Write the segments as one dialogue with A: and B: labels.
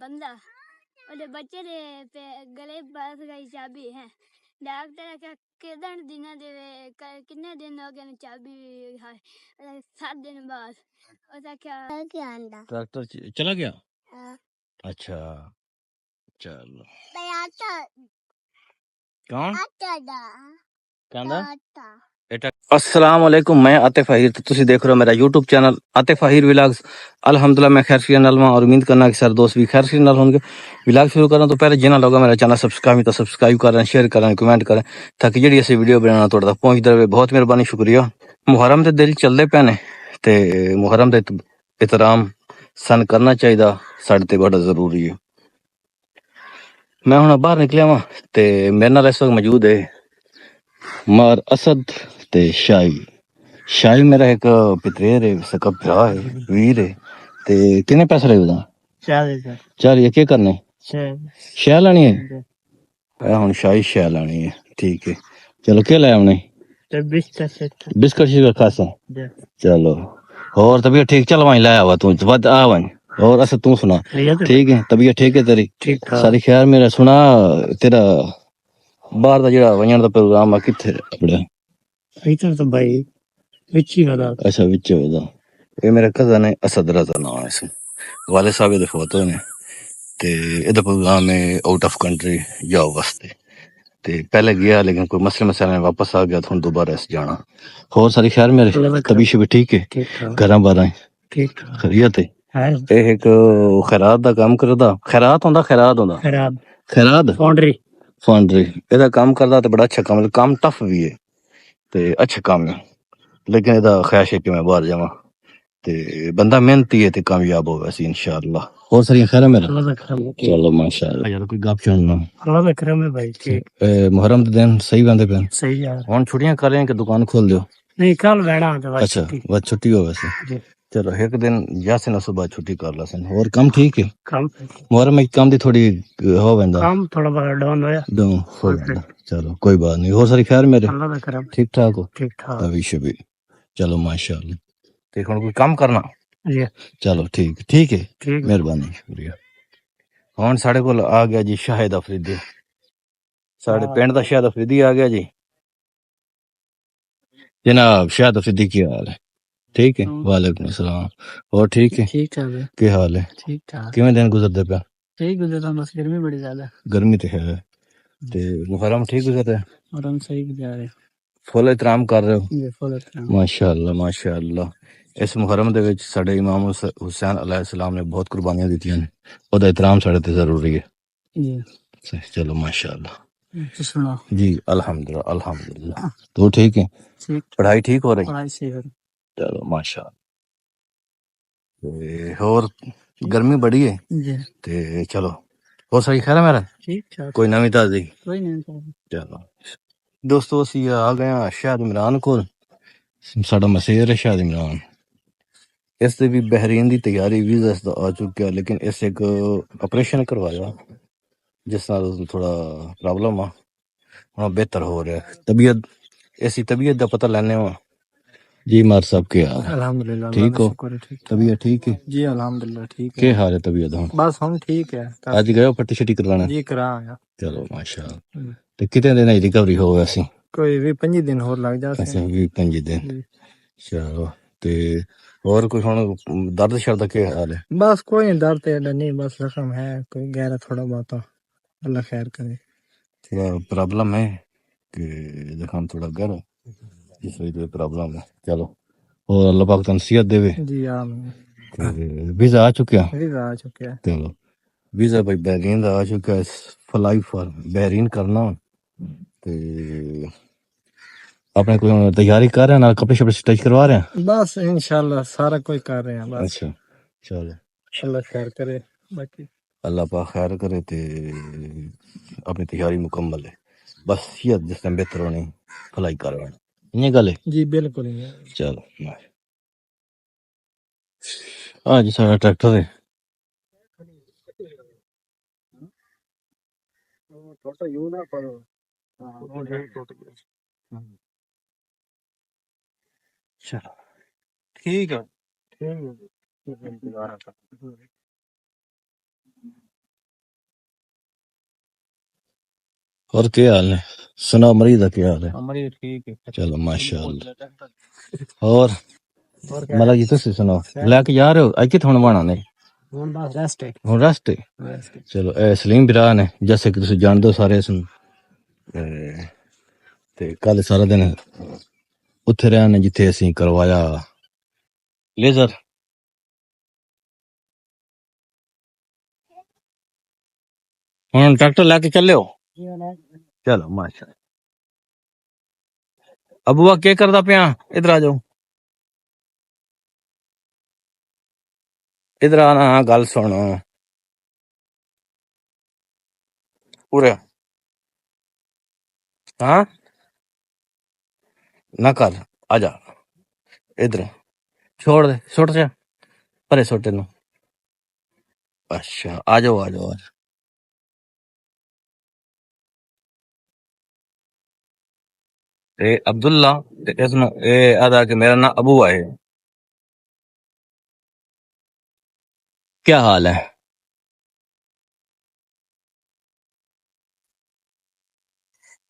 A: बंदा ਉਹਦੇ ਬੱਚੇ ਦੇ ਗਲੇ ਪਾਸ ਗਈ ਚਾਬੀ ਹੈ ਡਾਕਟਰ ਕਹ ਕਿਦਣ ਦਿਨਾਂ ਦੇ ਕਿੰਨੇ ਦਿਨ ਹੋ ਗਏ ਨੇ ਚਾਬੀ ਹੈ 7 दिन बाद ਉਹਦਾ क्या आंदा
B: ट्रैक्टर चला गया। अच्छा चलो कौन कहंदा अस्सलाम वालेकुम। मैं आतिफ अहीर, तो तुसी देख रहे हो मेरा YouTube channel Atif Ahir vlogs. अल्हम्दुलिल्लाह मैं खैर सी नाल और उम्मीद करना कि सारे दोस्त भी खैर सी नाल होंगे। व्लॉग शुरू करना तो पहले जिन्होंने लोग मेरा चैनल सब्सक्राइब करें, शेयर करें, कमेंट करें ताकि जी असी वीडियो बनाना थोड़ा तक पहुँचते रहे। बहुत मेहरबानी, शुक्रिया। मुहर्रम के दिल चलते पे ने ते मुहर्रम का एहतराम सन करना चाहिए, साढ़े ते बड़ा जरूरी है। मैं हुण बाहर निकलिया वां ते मेरे नाल इस वक्त मौजूद है मार असद ते शाही मेरा एक पितरेर है, सका भरा है, वीर है। ते किन्ने पैसे लगे दा? 4 ये केह् करने? शै लानी है। हुण शाही शै लानी है, ठीक है। चलो केह् लै उ'नें? बिस्किट शिस्किट खासा। चलो होर तबीयत ठीक? चल वहीं लै आवा तू बद आ वहीं। और असद तू सुना? ठीक है, तबीयत ठीक है तेरी? सारी खैर। मेरा सुना तेरा बाहर दा जेह्ड़ा वंजण दा प्रोग्राम आ कित्थे अपड़ा? इधर तो भाई विच ही होदा। अच्छा विच होदा। ये मेरा कजन है असद रजा नाम है इस वाले साहब दे फोटो ने ते एदा प्रोग्राम है आउट ऑफ कंट्री जाओ वास्ते ते पहले गया लेकिन कोई मसले मसाले वापस आ गया, तो दोबारा ऐसे जाना। होर सारी खैर मेरे तबीयत भी ठीक है? घर बार ठीक खैरियत है? एक खैरात दा काम करदा। खैरात होंदा खैरात फाउंड्री एदा काम करदा ते बड़ा अच्छा काम टफ भी है ते अच्छा काम है, लेकिन एदा ख्वाहिश है कि मैं बाहर जावां ते बंदा मेहनती है ते कामयाब होवे सी इंशाअल्लाह। और सारी खैर है मेरा? चलो माशाअल्लाह। यार कोई गप शप ना? अल्लाह दा करम है भाई। ठीक मुहर्रम दे दिन सही बंदे पे? सही यार। हुन छुट्टियां कर रहे हैं कि दुकान खोल दियो? नहीं कल बैठा। अच्छा बस छुट्टी हो वैसे। चलो एक दिन यासिन ना सुबह छुट्टी कर लसन। और काम ठीक है? काम मुहर्रम में काम दी थोड़ी हो वेंदा? काम थोड़ा बड़ा डाउन हो वेंदा। चलो कोई बात नहीं। और सारी खैर मेरे? अल्लाह दा करम ठीक ठाक हो? ठीक ठाक अभी शबी। चलो माशाअल्लाह। ते हुन कोई काम करना? चलो ठीक है मेहरबानी शुक्रिया। हुण साढ़े कोल आ गया जी शाहिद अफरीदी, साढ़े पिंड दा शाहिद अफरीदी आ गया जी। जनाब शाहिद अफरीदी की हाल है? ठीक है वालेकुम अस्सलाम। और ठीक है? ठीक ठाक है। क्या हाल है? ठीक ठाक। किवें दिन गुजरदे पे? ठीक गुजरदा, बस गर्मी बड़ी ज्यादा। गर्मी तो है ते मुहर्रम ठीक गुजर रहा है? मुहर्रम सही गुजर रहा है। फुल एहतराम कर रहे हो? फुल एहतराम माशाअल्लाह माशाअल्लाह। इस मुहर्रम दे विच साडे इमाम हुसैन अलैहिस्सलाम ने बहुत कुर्बानियां दित्तियां ने, ओदा एहतराम साडे ते जरूरी है जी। चलो माशाअल्लाह जी। अल्हम्दुलिल्लाह अल्हम्दुलिल्लाह। तो ठीक है? पढ़ाई ठीक हो रही? पढ़ाई सही हो रही। चलो माशाअल्लाह। होर गर्मी बड़ी है जी ते चलो होर सही खैर है मेरा? ठीक ठाक। कोई नवी ताजी? कोई नहीं। चलो दोस्तों असी आ गए हैं शाहिद इमरान को, साडा मसेर है शाहिद इमरान। इस भी बहरीन की तैयारी वीजा इसका आ चुका, लेकिन इस एक ऑपरेशन करवाया जिस नाल थोड़ा प्रॉब्लम आ, हुण बेहतर हो रहा है। तबीयत ऐसी तबीयत का पता लैने वा जी। मार साहब के हाल है? अल्हम्दुलिल्लाह ठीक हो? तबीयत ठीक है जी? अल्हम्दुलिल्लाह ठीक है। क्या हाल है तबीयत हुण? बस हुण ठीक है। आज गए पट्टी शट्टी करवाना? जी करा आया। चलो माशाअल्लाह। ते कितने दिन की रिकवरी हो वैसी? कोई 20-25 दिन होर लग जाते। अच्छा 20-25 दिन। चलो ते और कोई हुण दर्द शर्द के हाल है? बस कोई दर्द एडा नहीं, बस जख्म है कोई गहरा थोड़ा बहुत, अल्लाह खैर करे। थोड़ा प्रॉब्लम है कि जख्म थोड़ा गहरा, इस वजह से प्रॉब्लम है। चलो और अल्लाह पाक तनसीहत देवे जी। आमीन। वीजा आ चुका है? वीजा आ चुका है। चलो वीजा भाई बहरीन का आ चुका है। फ्लाई फॉर बहरीन करना ते अपने कोई तैयारी कर रहे हैं ना, कपड़े शपड़े स्टिच करवा रहे हैं? बस इंशाल्लाह सारा कोई कर रहे हैं बस। अच्छा चलो अल्लाह खैर करे। बाकी अल्लाह पाक खैर करे ते अपनी तैयारी मुकम्मल है। बस ये जिस टाइम बेहतर होनी भलाई कर रहे हैं, ये गल है जी। बिल्कुल चलो हाँ जी। सारा ट्रैक्टर है चलो ठीक है। और क्या हाल है? सुनाओ मरीज का क्या हाल है? मरीज ठीक है, चलो माशाअल्लाह। और मतलब जी तुसी सुनाओ, लेके जा रहे हो अज कि थोड़ा बना ने हुन बस रेस्ट है। चलो ए सलीम बिरा ने जैसे कि तुसी जानदे हो सारे सुन ते कल सारा दिन उत्थे रहे ने जिथे असीं करवाया लेजर। हुन ट्रैक्टर लेके चले हो? चलो माशा। अबुआ क्या करदा पिया? इधर आ जाओ, इधर आना। गल सुन पूरे हाँ ना कर, आजा इधर, छोड़ दे, सुट जा परे सोटे नु। अच्छा आ जाओ आ जाओ। ए अब्दुल्ला ते इसमें ए आदा कि मेरा नाम अबू है। क्या हाल है?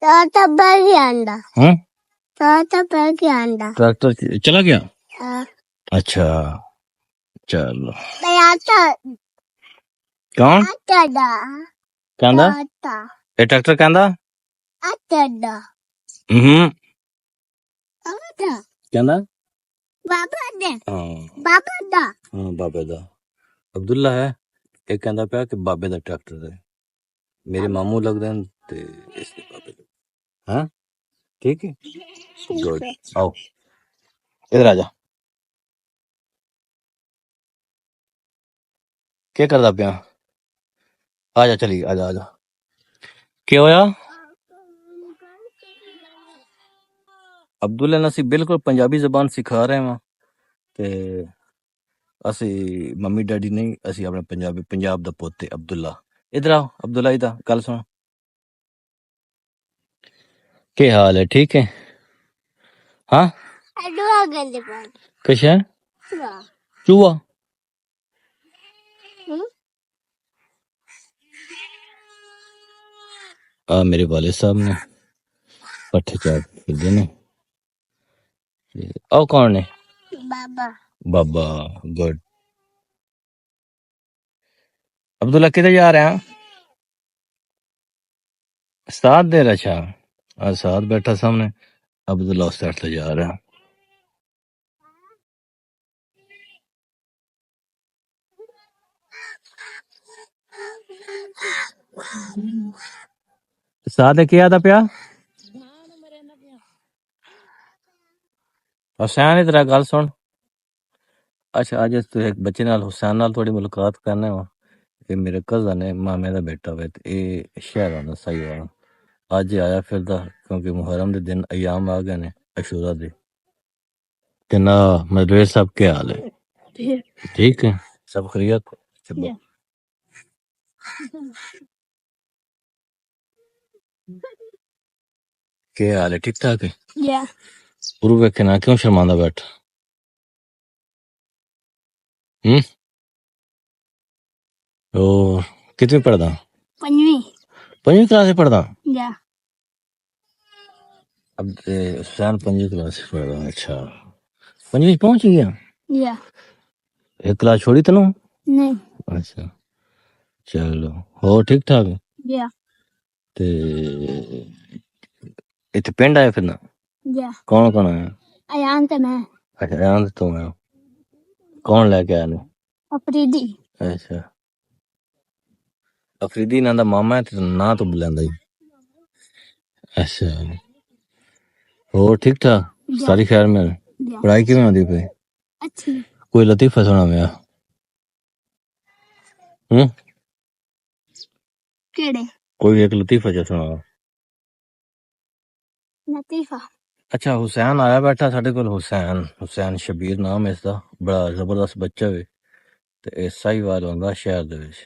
B: ताता बैग आंदा। ताता बैग आंदा। ट्रैक्टर चला गया? हाँ। अच्छा चलो। आता कौन आता कहंदा ए ट्रैक्टर कहंदा आता कहंदा बाबा दे। हाँ बाबा दा। हाँ बाबे दा अब्दुल्ला है। एक कहंदा पिया कि बाबे दा ट्रैक्टर है। मेरे मामू लगदे न ते इसके बाबे दा। हाँ ठीक है गुड। आओ इधर आजा। क्या करदा पिया? आजा चली आजा आजा। क्या होया? अब्दुल्ला ने ਅਸੀਂ ਬਿਲਕੁਲ ਪੰਜਾਬੀ ਜ਼ਬਾਨ ਸਿਖਾ ਰਹੇ ਹਾਂ ਤੇ ਅਸੀਂ ਮੰਮੀ ਡੈਡੀ ਨਹੀਂ, ਅਸੀਂ ਆਪਣੇ ਪੰਜਾਬੀ ਪੰਜਾਬ ਦਾ ਪੁੱਤ ਹੈ ਅਬਦੁੱਲਾ। इधर आओ अब्दुल्ला, इधर गल सुन। क्या हाल है? ठीक है हाँ किश है चूहा मेरे वाले साहब ने पट्ठे चाट फिरदे ने। आओ कौन ने? बाबा। बाबा गुड। अब्दुल्ला किधर जा रहे हैं? साथ दे रहा। अच्छा आज साथ बैठा सामने। अब्दुल्ला उस साइड से जा रहा है। साथ क्या था पिया? हुसैन इधर गल सुन। अच्छा अज तू एक बच्चे नाल हुसैन नाल थोड़ी मुलाकात करने हो। ये मेरे कजन है, मामे का बेटा वे, ये शहर आना सही वाला अज आया फिरदा क्योंकि मुहर्रम के दिन अयाम आ गए ने अशूरा दे। ते ना मदरवे साहब क्या हाल है? ठीक है सब खैरियत? क्या हाल है? ठीक ठाक है? गुरु वेखे ना क्यों शर्मांदा बैठ? और कितनी पढ़दा? पंजवी। पंजवी क्लास में पढ़दा? अब हुसैन पंजवी क्लास में पढ़दा। अच्छा पंजवी पहुंच गया? एक क्लास छोड़ी तनु? नहीं। अच्छा चलो हो ठीक ठाक? ते इतने पिंड आए फिर ना? कौन कौन आया? अयान ते मैं। अच्छा अयान तो मैं। कौन लेके आया ने? अफरीदी। अच्छा अफरीदी ना दा मामा है ते ना तो बुलांदा ही। अच्छा हो ठीक ठाक सारी खैर में? पढ़ाई किवें होंदी पे? अच्छी। कोई लतीफा सुना मैं। केड़े? कोई एक लतीफा जो सुना। लतीफा अच्छा हुसैन आया बैठा साढ़े कोल। हुसैन हुसैन शबीर नाम है इसका। बड़ा जबरदस्त बच्चा है ते साहिवाल होंदा शहर दे विच।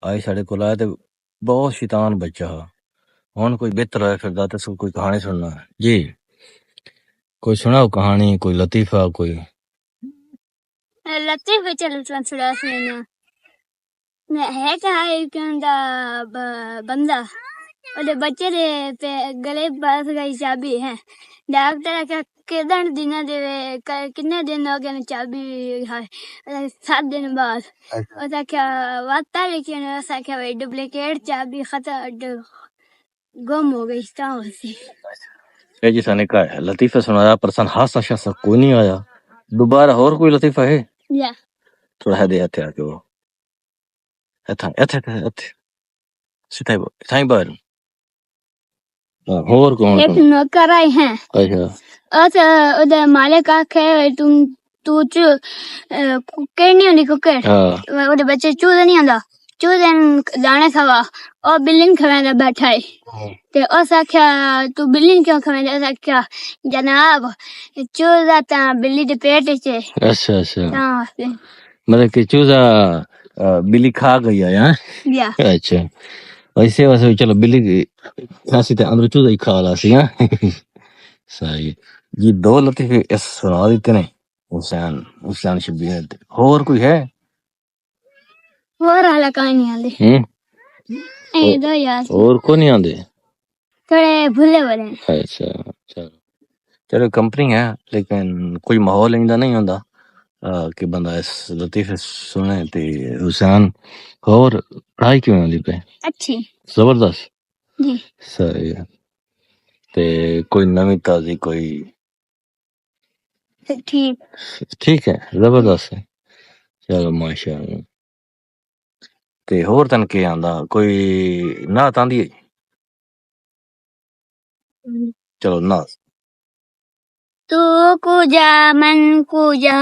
B: आई साढ़े कोल आया ते बहुत शैतान बच्चा हा। हुन कोई बेहतर होया फिरदा ते कोई कहानी सुनना जी। कोई सुनाओ कहानी, कोई लतीफा कोई लतीफे। चलो सुना सुना है क्या है बंदा
A: ਉਹਦੇ ਬੱਚੇ ਦੇ ਗਲੇ ਬਸ ਗਈ ਚਾਬੀ ਹੈ ਡਾਕਟਰ ਆਖਿਆ ਕਿਦਣ ਦਿਨਾਂ ਦੇ ਕਿੰਨੇ ਦਿਨ ਹੋ ਗਏ ਨੇ ਚਾਬੀ ਹੈ 7 दिन बाद ਉਹਦਾ ਆਖਿਆ ਵਾਤਾ ਲੇਕਿਨ ਉਸ ਆਖਿਆ ਵੀ ਡੁਪਲੀਕੇਟ ਚਾਬੀ गुम हो गई से
B: ये जी साने का है लतीफा सुनाया पर सन हासा शासा कोई नहीं आया दोबारा और कोई लतीफा है
A: या
B: थोड़ा है दे आते आके वो एथे सिताई बार और कौन
A: एक नौकर आए हैं
B: अच्छा
A: अच्छा उधर मालिक आखे तुम तू कुकर नहीं होनी कुकर
B: हाँ
A: उधर बच्चे चूजा नहीं आंदा चूजे दाने खवा और बिल्लिंग खवांदा बैठा है ते उस आख्या तू बिल्लिंग क्यों खवांदा उस आख्या जनाब चूजा ता बिल्ली दे पेट च
B: अच्छा अच्छा
A: हाँ
B: मतलब कि चूजा बिल्ली खा गई है यहाँ
A: या
B: अच्छा वैसे वैसे चलो बिल्ली खांसी ते अंदर चूजा ही खा ला सी हाँ सही ये दो लतीफे इस सुना देते ने हुसैन हुसैन शबीर और कोई है
A: और हाला कहीं नहीं आंदे ए दो यार
B: और को नहीं आंदे
A: थोड़े भूले भले
B: अच्छा चलो चलो कंपनी है लेकिन कोई माहौल इंदा नहीं होता कि बंदा इस लतीफे सुने ते हुसैन और पढ़ाई क्यों आंदी पे
A: अच्छी
B: जबरदस्त
A: जी
B: सही है ते कोई नवी ताजी कोई
A: ठीक
B: ठीक है जबरदस्त है चलो माशाअल्लाह ते होर तन के आंदा कोई नात आंदी है चलो नात
A: तू कुजा मन कुजा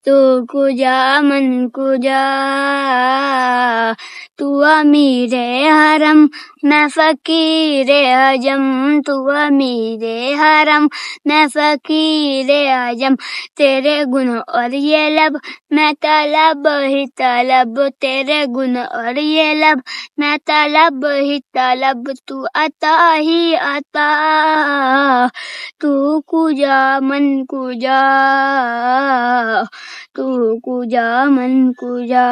A: तू कुजा मन कुजा तू अमीरे हरम मैं फकीरे अजम तू अमीरे हरम मैं फकीरे अजम तेरे गुण और ये लब मैं तलब ही तलब तेरे गुण और ये लब मैं तलब ही तलब तू अता ही अता तू कुजा मन कुजा तू कुजा मन कुजा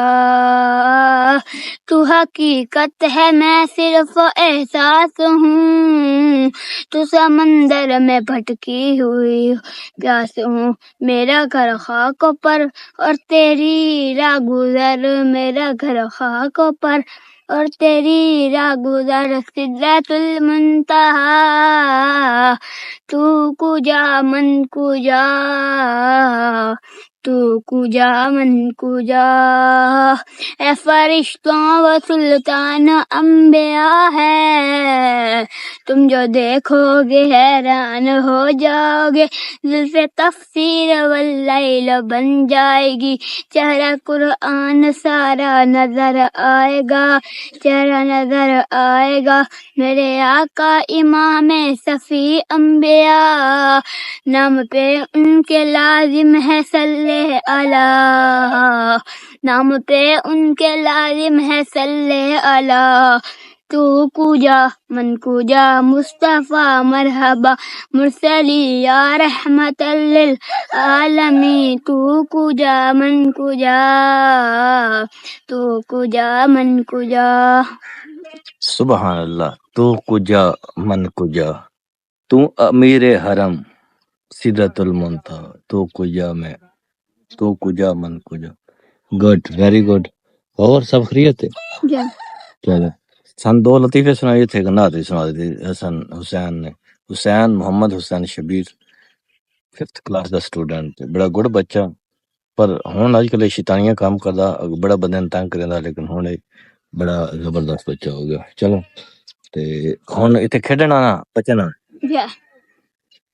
A: तू हकीकत है मैं सिर्फ एहसास हूँ तू समंदर में भटकी हुई प्यास हूँ मेरा घर खाक पर और तेरी राह गुजर मेरा घर खाक पर और तेरी राह गुजर सिदरतुल मुंतहा तू कुजा मन कुजा तू कुजा मन कुजा ए फरिश्तों व सुल्तान अंबिया है तुम जो देखोगे हैरान हो जाओगे जुल्फ़े तफसीर वल्लैल बन जाएगी चेहरा कुरान सारा नजर आएगा चेहरा नजर आएगा मेरे आका इमाम सफी अंबिया नाम पे उनके लाजिम है सल्ले अला नाम पे उनके लाजिम है सल्ले अला तू कुजा मन कुजा मुस्तफा मरहबा मुरसली या रहमतल लिल आलमी तू कुजा मन कुजा तू कुजा मन कुजा
B: सुबहान अल्लाह तू कुजा मन कुजा तू अमीरे हरम सिदरतुल मुंतहा तू कुजा में तू कुजा मन कुजा गुड वेरी गुड और सब खैरियत है चलो सन दो लतीफे सुनाए थे नात सुना दी हसन हुसैन ने हुसैन मोहम्मद हुसैन शबीर 5th क्लास का स्टूडेंट बड़ा गुड बच्चा पर हुन अजकल शैतानियां काम करदा बड़ा बंदे ने तंग करदा लेकिन हुन बड़ा जबरदस्त बच्चा हो गया चलो ते हुन इथे खेडना ना बचना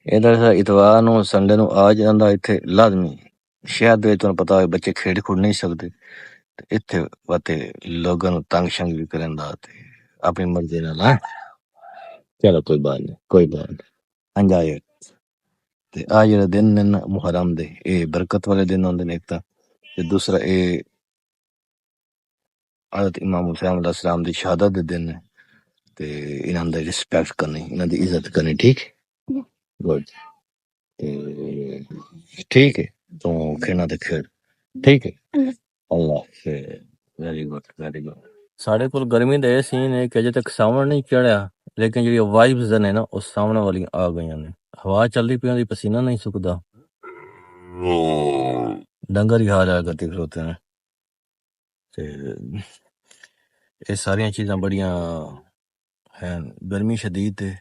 B: इधर इतवार ਨੂੰ ਸੰਡੇ ਨੂੰ ਆ ਜਾਂਦਾ ਇੱਥੇ ਲਾਜ਼ਮੀ ਸ਼ਹਿਰ ਦੇ ਤੁਹਾਨੂੰ ਪਤਾ ਹੋਵੇ ਬੱਚੇ ਖੇਡ ਖੁੱਡ ਨਹੀਂ ਸਕਦੇ ਤੇ ਇੱਥੇ ਵਾਤੇ ਲੋਕਾਂ ਨੂੰ ਤੰਗ ਸ਼ੰਗ ਵੀ ਕਰਨ ਦਾ ਤੇ ਆਪਣੀ ਮਰਜ਼ੀ ਨਾਲ ਹੈ ਚਲੋ ਕੋਈ ਬਾਤ ਨਹੀਂ ਅੰਜਾਏ ਤੇ ਆ ਜਿਹੜੇ ਦਿਨ ਨੇ ਨਾ ਮੁਹਰਮ ਦੇ ਇਹ ਬਰਕਤ ਵਾਲੇ ਦਿਨ ਹੁੰਦੇ ਨੇ ਇੱਕ ਤਾਂ ਤੇ ਦੂਸਰਾ ਇਹ ਹਜ਼ਰਤ ਇਮਾਮ ਹੁਸੈਨ अलैहिस्सलाम ਦੀ ਸ਼ਹਾਦਤ ਦੇ ਦਿਨ ਨੇ ਤੇ ਇਹਨਾਂ ਦੀ ਰਿਸਪੈਕਟ ਕਰਨੀ ਇਹਨਾਂ ਦੀ ਇੱਜ਼ਤ ਕਰਨੀ ठीक गुड ठीक है तो खेलना तो खेल ठीक है अल्लाह से वेरी गुड साढ़े को गर्मी का यह सीन है कि अजे तक सावन नहीं चढ़िया लेकिन जी वाइब्स ने ना उस सामने वाली आ गई ने हवा चल रही पी पसीना नहीं सुकता डंगर ही हाल आया करते खलोते हैं ते ये सारिया चीज़ां बड़ियां हैं गर्मी शदीद है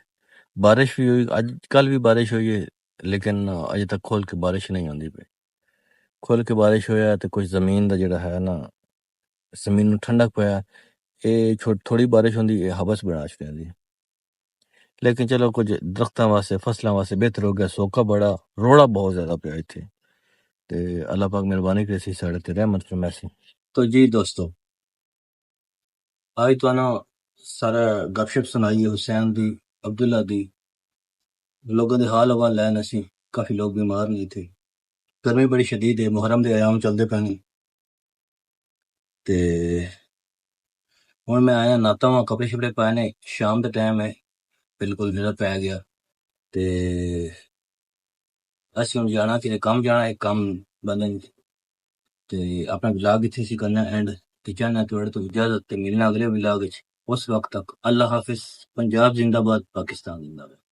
B: बारिश भी हुई अज कल भी बारिश हुई है लेकिन अजे तक खोल के बारिश नहीं आती पई खुल के बारिश होया तो कुछ जमीन का जिहड़ा है ना जमीन नूं ठंडक पाया ये थोड़ी बारिश होंदी ये हवस बना छड़ी लेकिन चलो कुछ दरख्तां वास्ते फसलों वास्ते बेहतर हो गया सोका बड़ा रोड़ा बहुत ज्यादा पिया इत्थे ते अल्लाह पाक मेहरबानी करेसी साढ़े ते रहमत फरमासी तो जी दोस्तों आज तो ना सारा गपशप सुनाई है हुसैन दी अब्दुल्ला दी लोगों के हाल हवाल लैन असी काफी लोग बीमार नहीं थे गर्मी बड़ी शदीद है मुहर्रम दे अयाम चलते पे ने ते हुण मैं आया नाता हुआ कपड़े शपड़े पाए ने शाम का टाइम है बिल्कुल मेरा पै गया ते असी हुण जाना कि कम जाना एक कम बंदे ते अपना ब्लॉग इत्थे सी करना एंड ते चाहना थोड़े तो इजाजत ते मिलना अगले ब्लॉग विच उस वक्त तक अल्लाह हाफिज पंजाब जिंदाबाद पाकिस्तान जिंदाबाद